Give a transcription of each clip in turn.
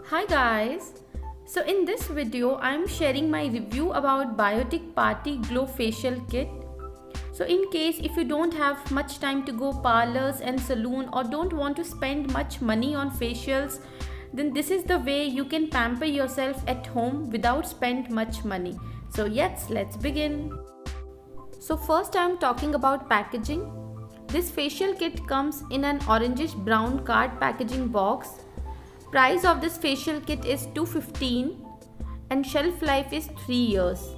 Hi guys! So in this video I'm sharing my review about Biotique Party Glow Facial Kit. So in case if you don't have much time to go parlors and salon or don't want to spend much money on facials, then this is the way you can pamper yourself at home without spend much money. So yes, let's begin. So first I'm talking about packaging. This facial kit comes in an orangish brown card packaging box. Price of this facial kit is $215 and shelf life is 3 years.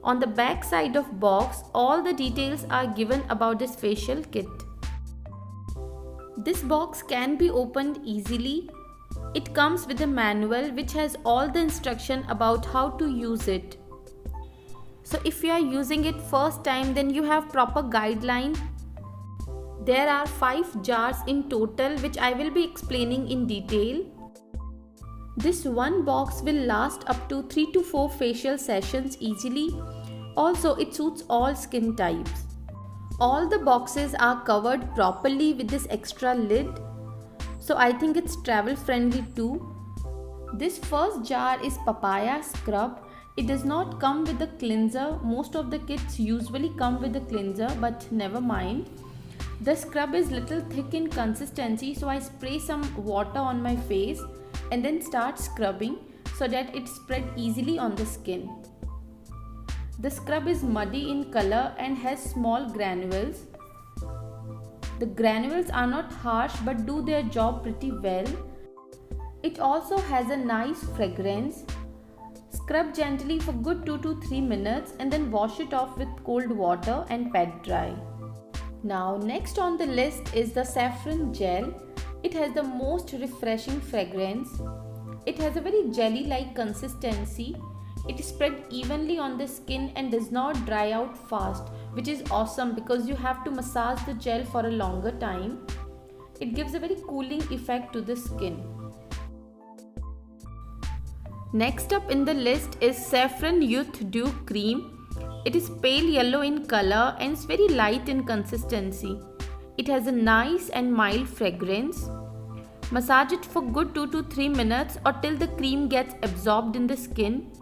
On the back side of box, all the details are given about this facial kit. This box can be opened easily. It comes with a manual which has all the instruction about how to use it. So if you are using it first time, then you have proper guideline. There are 5 jars in total which I will be explaining in detail. This one box will last up to 3 to 4 facial sessions easily. Also, it suits all skin types. All the boxes are covered properly with this extra lid. So I think it's travel friendly too. This first jar is Papaya Scrub. It does not come with a cleanser. Most of the kits usually come with a cleanser, but never mind. The scrub is little thick in consistency, so I spray some water on my face and then start scrubbing so that it spread easily on the skin. The scrub is muddy in color and has small granules. The granules are not harsh but do their job pretty well. It also has a nice fragrance. Scrub gently for good 2 to 3 minutes and then wash it off with cold water and pat dry. Now next on the list is the Saffron Gel. It has the most refreshing fragrance. It has a very jelly-like consistency. It is spread evenly on the skin and does not dry out fast, which is awesome because you have to massage the gel for a longer time. It gives a very cooling effect to the skin. Next up in the list is Saffron Youth Dew Cream. It is pale yellow in color and it's very light in consistency. It has a nice and mild fragrance. Massage it for good 2 to 3 minutes or till the cream gets absorbed in the skin.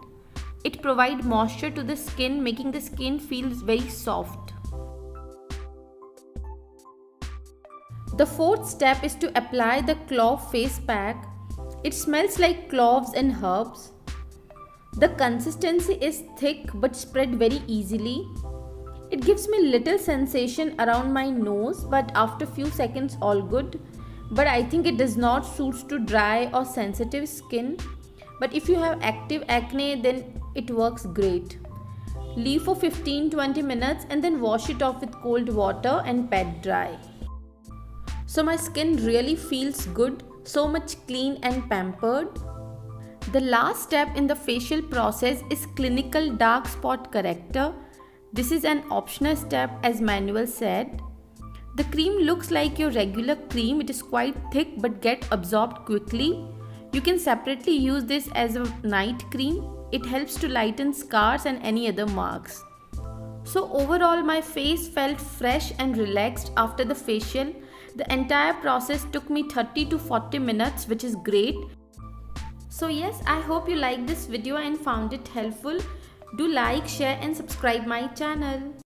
It provides moisture to the skin, making the skin feel very soft. The fourth step is to apply the clove face pack. It smells like cloves and herbs. The consistency is thick but spread very easily. It gives me little sensation around my nose, but after few seconds all good. But I think it does not suit to dry or sensitive skin. But if you have active acne, then it works great. Leave for 15-20 minutes and then wash it off with cold water and pat dry. So my skin really feels good, so much clean and pampered. The last step in the facial process is Clinical Dark Spot Corrector. This is an optional step as manual said. The cream looks like your regular cream. It is quite thick but get absorbed quickly. You can separately use this as a night cream. It helps to lighten scars and any other marks. So overall my face felt fresh and relaxed after the facial. The entire process took me 30 to 40 minutes, which is great. So yes, I hope you liked this video and found it helpful. Do like, share and subscribe my channel.